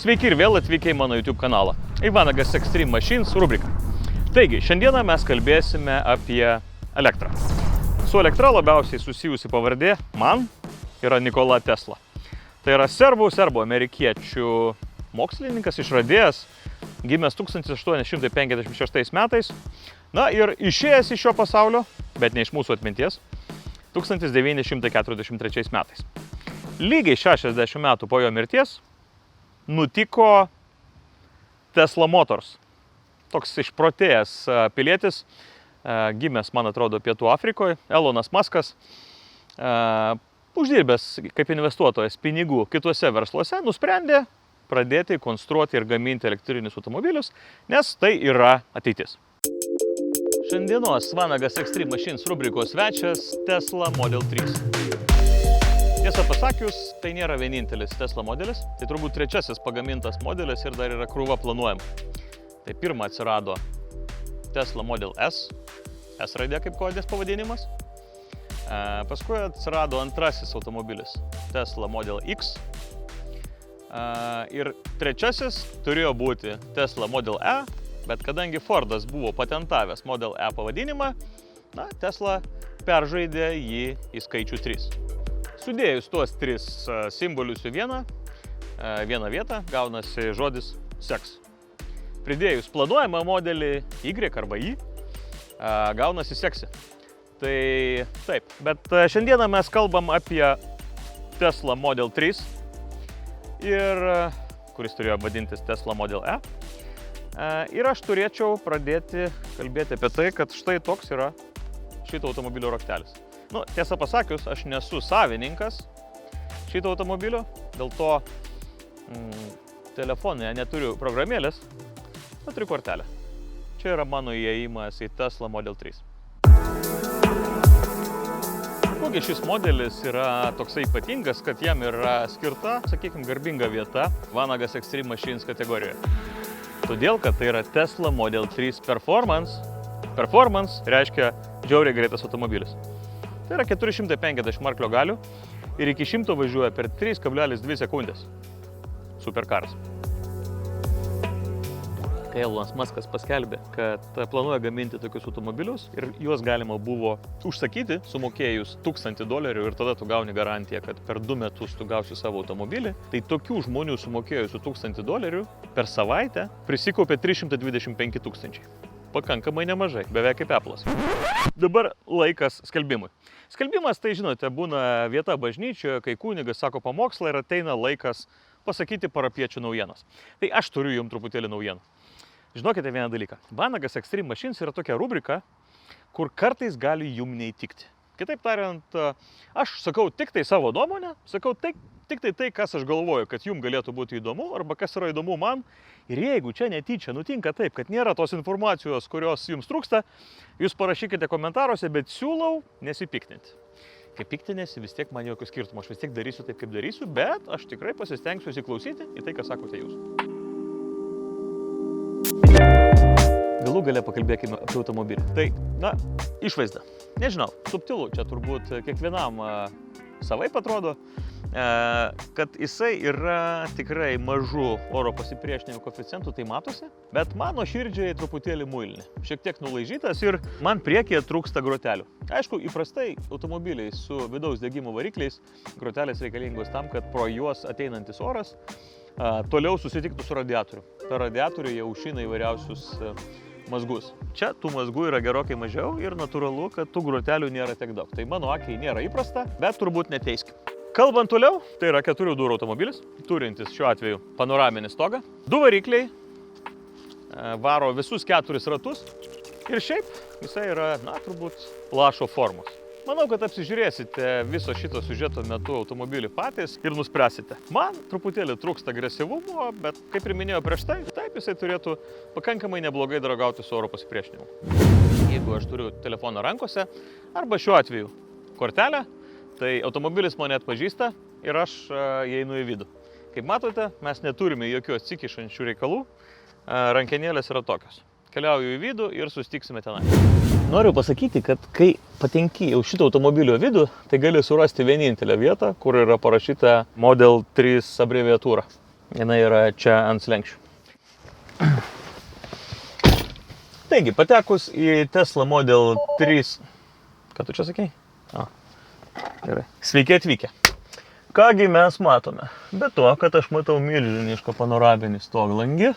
Sveiki ir vėl atvykę į mano YouTube kanalą. Vanagas Extreme Machines rubrika. Taigi, šiandieną mes kalbėsime apie elektrą. Su elektra labiausiai susijusi pavardė man yra Nikola Tesla. Tai yra serbų-amerikiečių mokslininkas, išradėjas, gimęs 1856 metais. Na ir išėjęs iš šio pasaulio, bet ne iš mūsų atminties, 1943 metais. Lygiai 60 metų po jo mirties nutiko Tesla Motors. Toks išprotėjęs pilietis, gimęs, man atrodo, Pietų Afrikoje, Elonas Muskas, uždirbęs kaip investuotojas pinigų kituose versluose, nusprendė pradėti konstruoti ir gaminti elektrinius automobilius, nes tai yra ateitis. Šiandienos Vanagas Extreme Machines rubrikos svečias Tesla Model 3. Tiesą pasakius, tai nėra vienintelis Tesla modelis, tai turbūt trečiasis pagamintas modelis ir dar yra krūva planuojama. Tai pirma atsirado Tesla Model S, S raidė kaip kodės pavadinimas. Paskui atsirado antrasis automobilis Tesla Model X. Ir trečiasis turėjo būti Tesla Model E, bet kadangi Fordas buvo patentavęs Model E pavadinimą, Tesla peržaidė jį į skaičių 3. Sudėjus tuos tris simbolius į vieną vietą, gaunasi žodis seks. Pridėjus planuojamą modelį Y arba I, gaunasi seksi. Tai taip, bet šiandieną mes kalbam apie Tesla Model 3, kuris turėjo vadintis Tesla Model E. Ir aš turėčiau pradėti kalbėti apie tai, kad štai toks yra šito automobilio raktelis. Tiesą pasakius, aš nesu savininkas šito automobilio, dėl to telefone neturiu programėlės, bet turiu kortelę. Čia yra mano įėjimas į Tesla Model 3. Kogi šis modelis yra toksai ypatingas, kad jam yra skirta, sakykime, garbinga vieta Vanagas Extreme Machines kategorijoje. Todėl, kad tai yra Tesla Model 3 Performance. Performance reiškia žiauriai greitas automobilis. Tai yra 450 arklio galių ir iki 100 važiuoja per 3,2 sekundės. Superkaras. Kai Elonas Muskas paskelbė, kad planuoja gaminti tokius automobilius ir juos galima buvo užsakyti, sumokėjus $1000 ir tada tu gauni garantiją, kad per 2 metus tu gausi savo automobilį, tai tokių žmonių sumokėjusių $1000 per savaitę prisikaupė 325 000. Pakankamai nemažai, beveik kaip Apple'as. Dabar laikas skelbimui. Skelbimas, tai žinote, būna vieta bažnyčioje, kai kunigas sako pamokslą ir ateina laikas pasakyti parapiečių naujienas. Tai aš turiu jums truputėlį naujienų. Žinokite vieną dalyką. Vanagas Extreme Machines yra tokia rubrika, kur kartais gali jums neįtikti. Kitaip tariant, aš sakau tik tai savo nuomonę, sakau tik tai, kas aš galvoju, kad jums galėtų būti įdomu, arba kas yra įdomu man. Ir jeigu čia netyčia nutinka taip, kad nėra tos informacijos, kurios jums trūksta, jūs parašykite komentaruose, bet siūlau nesipiktinti. Kai piktinėsi, vis tiek man jokio skirtumo, aš vis tiek darysiu taip, kaip darysiu, bet aš tikrai pasistengsiu įsiklausyti į tai, ką sakote jūs. Galų gale pakalbėkime apie automobilį. Tai, išvaizda. Nežinau, subtilu, čia turbūt kiekvienam savaip atrodo, kad jisai yra tikrai mažų oro pasipriešinimo koeficientų, tai matosi, bet mano širdžiai truputėlį muilinė. Šiek tiek nulaižytas ir man priekyje trūksta grotelių. Aišku, įprastai automobiliai su vidaus degimo varikliais grotelės reikalingos tam, kad pro juos ateinantis oras toliau susitiktų su radiatoriu. Per radiatorių jie aušina įvairiausius mazgus. Čia tų mazgų yra gerokai mažiau ir natūralu, kad tų grotelių nėra tiek daug. Tai mano akiai nėra įprasta, bet turbūt neteiskim. Kalbant toliau, tai yra 4 durų automobilis, turintis šiuo atveju panoraminį stogą. 2 varikliai, varo visus 4 ratus ir šiaip jisai yra, turbūt lašo formos. Manau, kad apsižiūrėsite viso šito siužeto metu automobilį patys ir nuspręsite. Man truputėlį trūksta agresyvumo, bet kaip ir minėjau prieš tai, taip jisai turėtų pakankamai neblogai draugauti su oro pasipriešinimu. Jeigu aš turiu telefoną rankose, arba šiuo atveju kortelę, tai automobilis mane atpažįsta ir aš įeinu į vidų. Kaip matote, mes neturime jokių atsikišančių reikalų, rankenėlės yra tokios. Keliauju į vidų ir susitiksime tenai. Noriu pasakyti, kad kai patenki jau šito automobilio vidų, tai gali surasti vienintelę vietą, kur yra parašyta Model 3 abreviatūra. Jinai yra čia ant slenkščių. Taigi, patekus į Tesla Model 3... Ką tu čia sakei? Gerai. Sveiki atvykę. Kągi mes matome? Be to, kad aš matau milžinišką panoraminį stoglangį,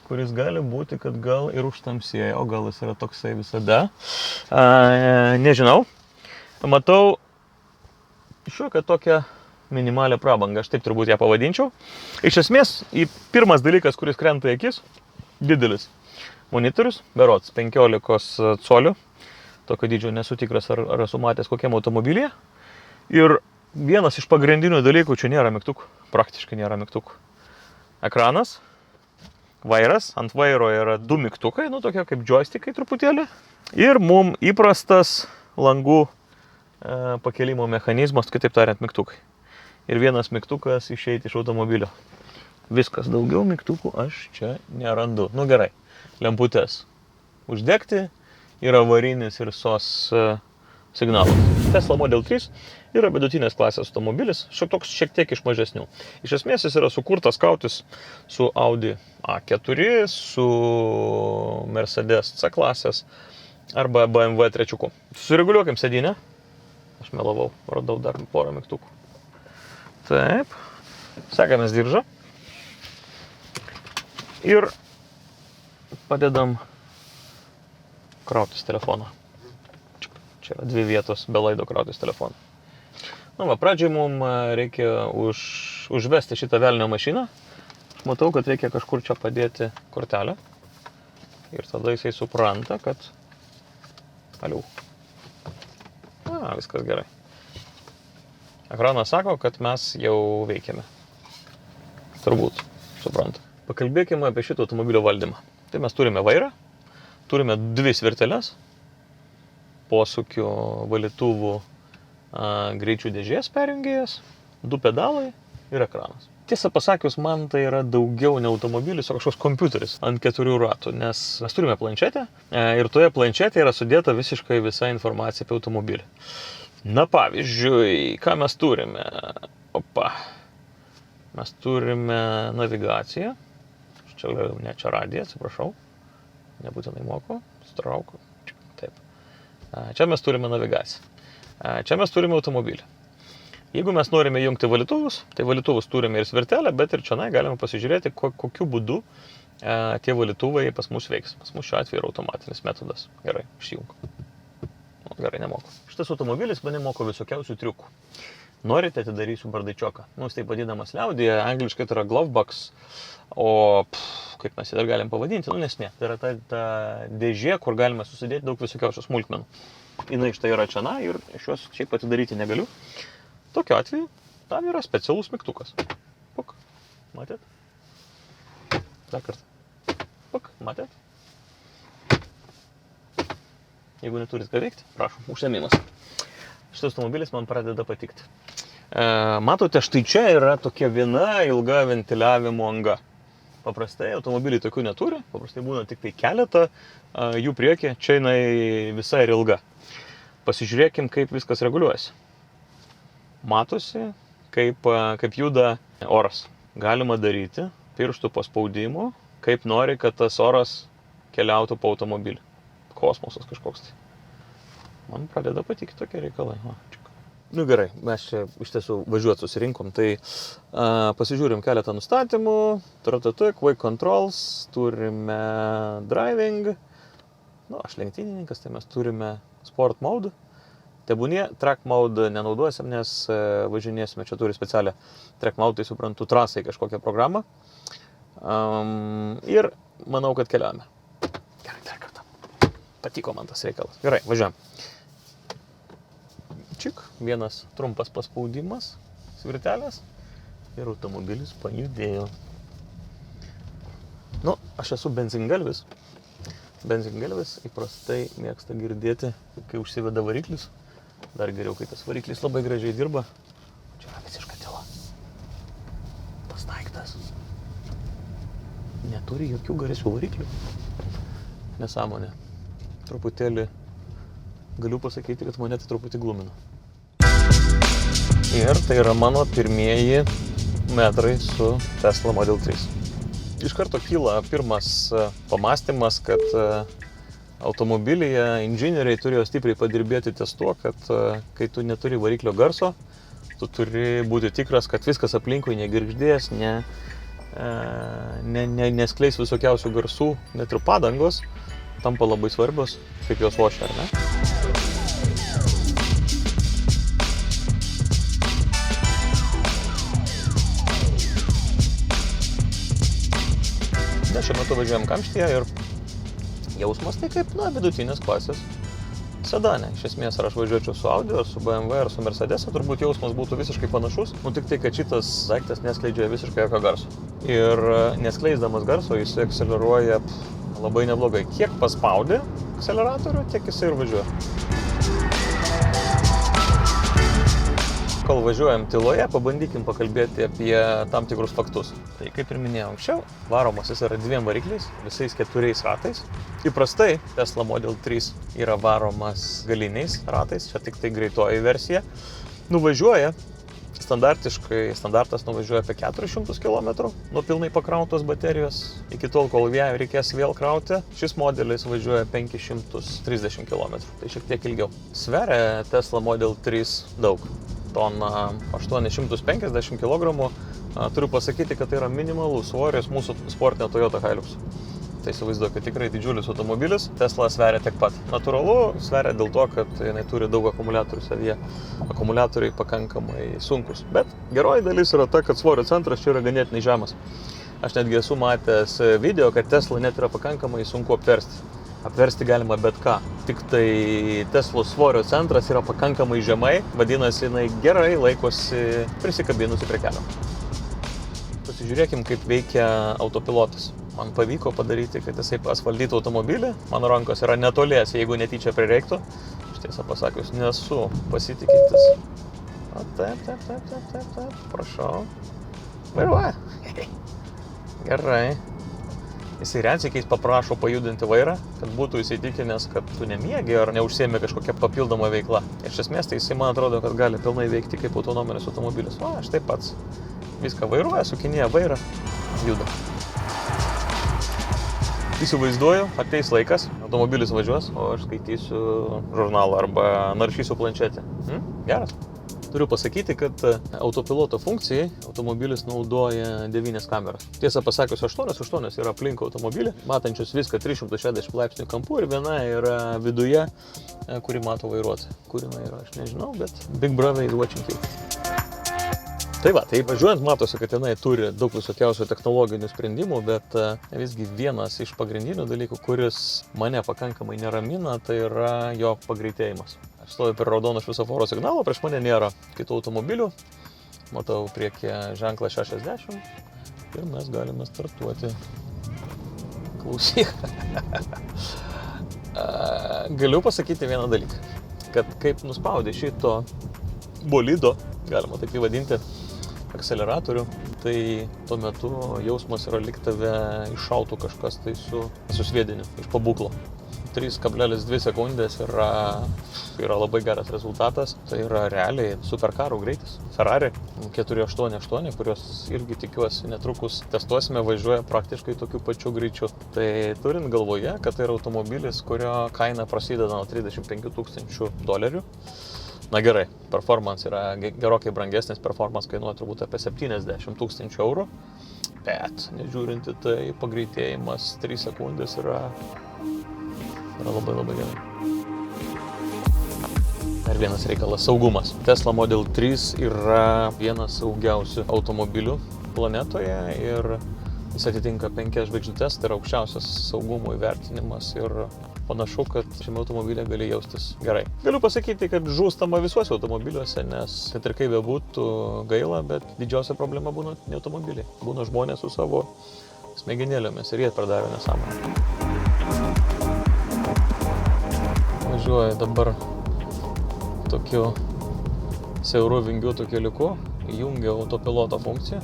kuris gali būti, kad gal ir užtamsėja, o gal jis yra toksai visada. Nežinau. Matau šiokią tokią minimalią prabangą, aš taip turbūt ją pavadinčiau. Iš esmės, pirmas dalykas, kuris krenta į akis, didelis monitorius, berods 15 colių. Tokio dydžio nesu tikras, ar esu matęs kokiam automobilyje. Ir vienas iš pagrindinių dalykų, čia nėra mygtukų, praktiškai nėra mygtukų. Ekranas, vairas, ant vairo yra 2 mygtukai, tokie kaip joystickai truputėlį. Ir mum įprastas langų pakelimo mechanizmas, kitaip tariant, mygtukai. Ir vienas mygtukas išeiti iš automobilio. Viskas, daugiau mygtukų aš čia nerandu. Gerai, lemputės uždegti. Yra avarinis ir SOS signalas. Tesla Model 3 yra vidutinės klasės automobilis, šiek tiek iš mažesnių. Iš esmės jis yra sukurtas kautis su Audi A4, su Mercedes C klasės arba BMW 3. Sureguliuokim sėdynę. Aš melavau, radau dar porą mygtukų. Taip. Sekamės diržą. Ir padedam krautis telefoną. Čia yra 2 vietos be laido krautis telefoną. Pradžiai mums reikia užvesti šitą velnio mašiną. Aš matau, kad reikia kažkur čia padėti kortelę. Ir tada jisai supranta, kad... Aliau. Viskas gerai. Ekranas sako, kad mes jau veikiame. Turbūt supranta. Pakalbėkime apie šitą automobilio valdymą. Tai mes turime vairą. Turime 2 svirteles, posūkių, valytuvų, greičių dėžės perjungėjas, 2 pedalai ir ekranas. Tiesą pasakius, man tai yra daugiau ne automobilis, o kažkoks kompiuteris ant 4 ratų, nes mes turime planšetę ir toje planšetėje yra sudėta visiškai visa informacija apie automobilį. Pavyzdžiui, ką mes turime? Mes turime navigaciją, čia radiją, atsiprašau. Nebūtinai moku, strauku. Taip. Čia mes turime navigaciją. Čia mes turime automobilį. Jeigu mes norime jungti valytuvus, tai valytuvus turime ir svirtelę, bet ir čia galime pasižiūrėti, kokiu būdu tie valytuvai pas mus veiks. Pas mus šiuo atveju yra automatinis metodas. Gerai, išjungu. Gerai, nemoku. Šitas automobilis mane moko visokiausių triukų. Norite, atidarysiu bardaičioką. Jis taip vadinamas liaudyje, angliškai tai yra glovebox, o kaip mes jį dar galim pavadinti, nesmė. Tai yra ta dėžė, kur galime susidėti daug visokiausių smulkmenų. Jinai štai yra čia ir iš jos šiaip atidaryti negaliu. Tokiu atveju tam yra specialus mygtukas. Puk, matėt? Dar kartą. Puk, matėt? Jeigu neturit ką veikti, prašom, užsiėmimas. Šitas automobilis man pradeda patikti. Matote, štai čia yra tokia viena ilga ventiliavimo anga. Paprastai automobiliai tokių neturi, paprastai būna tik tai keletą jų priekį, čia jinai visa ir ilga. Pasižiūrėkim, kaip viskas reguliuojasi. Matosi, kaip juda oras. Galima daryti pirštų paspaudimu, kaip nori, kad tas oras keliautų po automobilį. Kosmosas kažkoks tai. Man pradeda patikti tokie reikalai. Gerai, mes čia iš tiesų važiuoti susirinkom, tai pasižiūrim keletą nustatymų, quick controls, turime driving, aš lenktynininkas, tai mes turime sport mode, tebūnie track mode nenaudosim, nes važinėsime, čia turi specialią track mode, tai suprantu, trasai kažkokią programą ir manau, kad keliavome. Gerai, dar kartą, patiko man tas reikalas. Gerai, važiuojam. Čik, vienas trumpas paspaudimas, svirtelės ir automobilis pajudėjo. Aš esu benzingalvis. Benzingalvis įprastai mėgsta girdėti, kai užsiveda variklis. Dar geriau, kai tas variklis labai gražiai dirba. Čia yra visiška tyla. Tas daiktas neturi jokių garsių variklių. Nesąmonė. Truputėlį galiu pasakyti, kad mane tai truputį glumina. Ir tai yra mano pirmieji metrai su Tesla Model 3. Iš karto kyla pirmas pamąstymas, kad automobilyje inžinieriai turėjo stipriai padirbėti ties tuo, kad kai tu neturi variklio garso, tu turi būti tikras, kad viskas aplinkui negirgždės, neskleis visokiausių garsų, net ir padangos tampa labai svarbios, kaip jos ošia, ar ne? Šiuo metu važiuojam kamštyje ir jausmas tai kaip, vidutinės klasės sedanė. Iš esmės, ar aš važiuočiau su Audi, ar su BMW, ar su Mercedes, turbūt jausmas būtų visiškai panašus, tik tai, kad šitas daiktas neskleidžia visiškai jokio garso. Ir neskleisdamas garso, jis akseleruoja labai neblogai. Kiek paspaudi akseleratorių, tiek jisai ir važiuoja. Kol važiuojam tyloje, pabandykim pakalbėti apie tam tikrus faktus. Tai kaip ir minėjau anksčiau, varomas jis yra 2 varikliais, visais 4 ratais. Įprastai Tesla Model 3 yra varomas galiniais ratais, čia tik tai greitoji versija. Nuvažiuoja, standartas nuvažiuoja apie 400 km nuo pilnai pakrautos baterijos. Iki tol, kol ją reikės vėl krauti, šis modelis važiuoja 530 km, tai šiek tiek ilgiau. Sveria Tesla Model 3 daug. Tona 850 kg. Turiu pasakyti, kad tai yra minimalus svoris mūsų sportinio Toyota Hilux. Tai įsivaizduokit, tikrai didžiulis automobilis. Tesla sveria tiek pat. Natūralu, sveria dėl to, kad jinai turi daug akumuliatorių savyje. Akumuliatoriai pakankamai sunkus. Bet geroji dalis yra ta, kad svorio centras čia yra ganėtinai žemas. Aš netgi esu matęs video, kad Tesla net yra pakankamai sunku apversti. Apversti galima bet ką. Tik tai Teslos svorio centras yra pakankamai žemai, vadinasi, jinai gerai laikosi prisikabinusi prie kelio. Pasižiūrėkim, kaip veikia autopilotas. Man pavyko padaryti, kad jisai asfaltytų automobilį. Mano rankos yra netolies, jeigu netyčia prireiktų. Aš tiesą pasakius, nesu pasitikintis. Taip, prašau. Vairuoja. Gerai. Jisai retsykiais paprašo pajudinti vairą, kad būtų įsitikinęs, kad tu nemiegi ar neužsiemi kažkokia papildoma veikla. Iš esmės, tai jisai man atrodo, kad gali pilnai veikti kaip autonominis automobilis. Aš taip pats viską vairuoja, sukinėja vairą, juda. Įsivaizduoju, ateis laikas, automobilis važiuos, o aš skaitysiu žurnalą arba naršysiu planšetę. Geras. Turiu pasakyti, kad autopiloto funkcijai automobilis naudoja 9 kameras. Tiesą pasakius, 8 yra aplink automobilį, matančius viską 360 laipsnių kampu ir viena yra viduje, kuri mato vairuotoją. Kur jinai yra, aš nežinau, bet Big Brother is watching you. Tai važiuojant matosi, kad jinai turi daug visokiausių technologinių sprendimų, bet visgi vienas iš pagrindinių dalykų, kuris mane pakankamai neramina, tai yra jo pagreitėjimas. Aš stoviu per raudoną šviesoforo signalą, prieš mane nėra kitų automobilių. Matau priekyje ženklą 60 ir mes galime startuoti. Klausyk. Galiu pasakyti vieną dalyką, kad kaip nuspaudė šito bolido, galima taip įvadinti, akseleratorių, tai tuo metu jausmas yra lyg tave iššautų kažkas tai su sviediniu iš pabūklo. 3,2 sekundės yra labai geras rezultatas. Tai yra realiai superkarų greitis. Ferrari 488, kurios irgi tikiuosi netrukus testuosime, važiuoja praktiškai tokiu pačiu greičiu. Tai turint galvoje, kad tai yra automobilis, kurio kaina prasideda nuo $35,000. Na gerai, performance yra gerokai brangesnis, performance kainuoja turbūt apie €70,000. Bet, nežiūrint į tai, pagreitėjimas 3 sekundės yra labai labai gerai. Dar vienas reikalas - saugumas. Tesla Model 3 yra vienas saugiausių automobilių planetoje ir jis atitinka 5 žvaigždutes, tai yra aukščiausias saugumo įvertinimas ir panašu, kad šiame automobilė gali jaustis gerai. Galiu pasakyti, kad žūstama visuose automobiliuose, nes kad ir kaip bebūtų gaila, bet didžiausia problema būna ne automobiliai. Būna žmonės su savo smegenėlėmis ir jie pradaro nesąmonę. Važiuoju dabar tokiu siauru vingiuotu keliuku, įjungia autopiloto funkciją.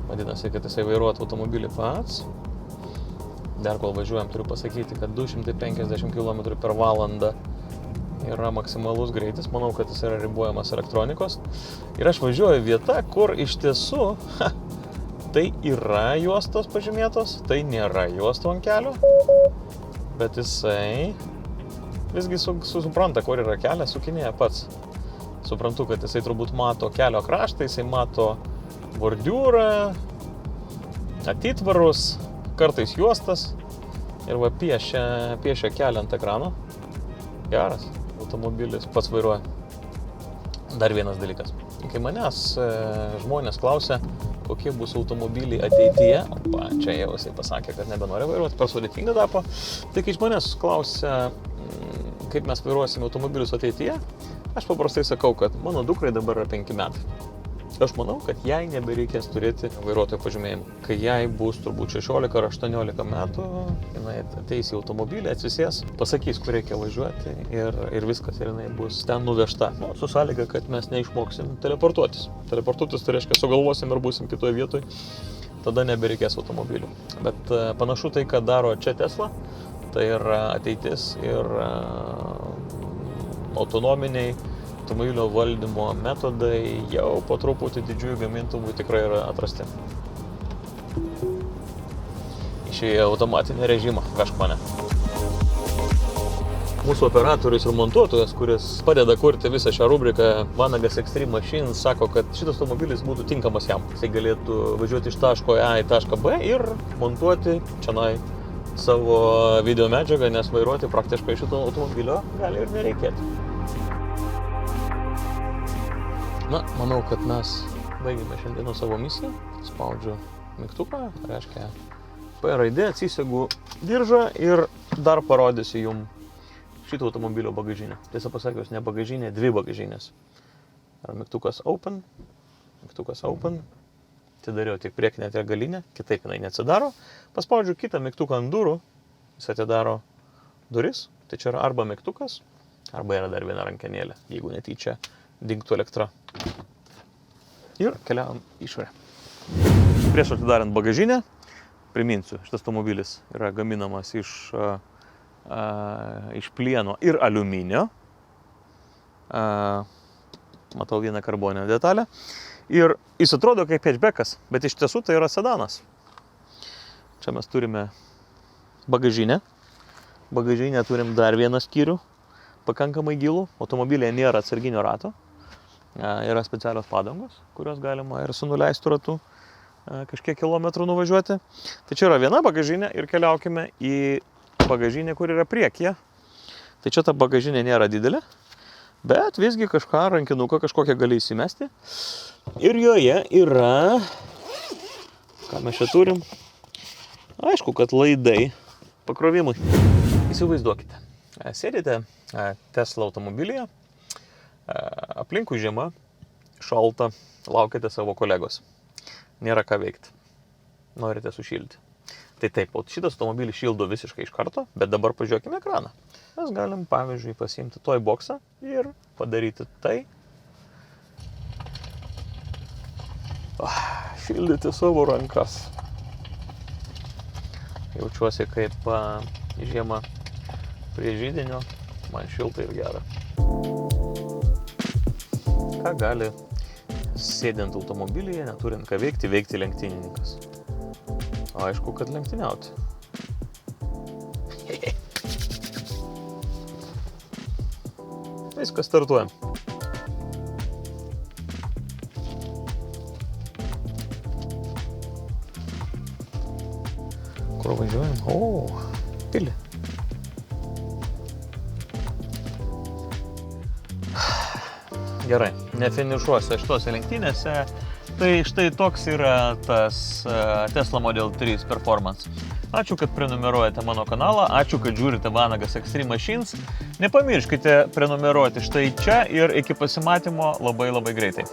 Vadinasi, kad jisai vairuotų automobilį pats. Dar kol važiuojam, turiu pasakyti, kad 250 km/h yra maksimalus greitis, manau, kad jis yra ribojamas elektronikos. Ir aš važiuoju vieta, kur iš tiesų tai yra juostos pažymėtos, tai nėra juostų ant kelio, bet jisai visgi supranta, kur yra kelias, sukinėja pats. Suprantu, kad jisai turbūt mato kelio kraštą, jisai mato bordiūrą, atitvarus, kartais juostas ir va piešia kelią ant ekrano. Geras automobilis, pats vairuoja. Dar vienas dalykas. Kai manęs žmonės klausia, kokie bus automobiliai ateityje, čia jau jisai pasakė, kad nebenori vairuoti, per sudėtinga tapo. Tai kai žmonės klausia, kaip mes vairuosime automobilius ateityje, aš paprastai sakau, kad mano dukrai dabar yra 5 metai. Aš manau, kad jai nebereikės turėti vairuotojo pažymėjimų. Kai jai bus turbūt 16 ar 18 metų, jinai ateis į automobilį, atsisės, pasakys, kur reikia važiuoti ir viskas, ir jinai bus ten nuvežta. Su sąlyga, kad mes neišmoksim teleportuotis. Teleportuotis tai reiškia, sugalvosim ir būsim kitoje vietoje, tada nebereikės automobilių. Bet panašu tai, ką daro čia Tesla, tai yra ateitis ir autonominiai automobilio valdymo metodai jau po truputį didžiųjų gamintojų tikrai yra atrasti. Išėjo automatinį režimą, vežk mane. Mūsų operatorius ir montuotojas, kuris padeda kurti visą šią rubriką, Vanagas Extreme Machines, sako, kad šitas automobilis būtų tinkamas jam. Jisai galėtų važiuoti iš taško A į tašką B ir montuoti čionai savo video medžiagą, nes vairuoti praktiškai šito automobilio gali ir nereikėti. Na, manau, kad mes baigėme šiandieną savo misiją. Spaudžiu mygtuką, reiškia P raidė, atsisegu diržą ir dar parodysiu jums šito automobilio bagažinę. Tiesą pasakius, ne bagažinė, 2 bagažinės. Yra mygtukas Open, atidariau tiek priekinę, tiek galinę, kitaip jinai neatsidaro. Paspaudžiu kitą mygtuką ant durų, jis atidaro duris, tai čia yra arba mygtukas, arba yra dar viena rankenėlė, jeigu netyčia dingtų elektra. Ir keliavam išorę. Prieš atidarant bagažinę, priminsiu, šitas automobilis yra gaminamas iš plieno ir aliuminio. Matau vieną karboninę detalę. Ir jis atrodo kaip hatchbackas, bet iš tiesų tai yra sedanas. Čia mes turime bagažinę. Bagažinę turim dar vieną skyrių, pakankamai gilų. Automobilėje nėra atsarginio rato. Yra specialios padangos, kurios galima ir su nuleistu ratu kažkiek kilometrų nuvažiuoti. Tai čia yra viena bagažinė ir keliaukime į bagažinę, kur yra priekyje. Tai čia ta bagažinė nėra didelė, bet visgi kažką, rankinuką kažkokią gali įsimesti. Ir joje yra, ką mes čia turim, aišku, kad laidai pakrovimui. Įsivaizduokite, sėdite Tesla automobilyje, aplinkui žiema, šalta, laukiate savo kolegos. Nėra ką veikti. Norite sušilti. Tai taip, šitas automobilis šildo visiškai iš karto, bet dabar pažiūrėkime ekraną. Mes galim, pavyzdžiui, pasiimti toy boxą ir padaryti tai. Šildyti savo rankas. Jaučiuosi kaip žiema prie židinio, man šilta ir gera. Ką gali sėdint automobilyje, neturint ką veikti lenktynininkas? Aišku, kad lenktyniauti. Viskas, startuojam. Kur važiuojam? Pilį. Gerai, nefinišuosiu šitose lenktynėse. Tai štai toks yra tas Tesla Model 3 Performance. Ačiū, kad prenumeruojate mano kanalą, ačiū, kad žiūrite Vanagas Extreme Machines. Nepamirškite prenumeruoti štai čia ir iki pasimatymo labai greitai.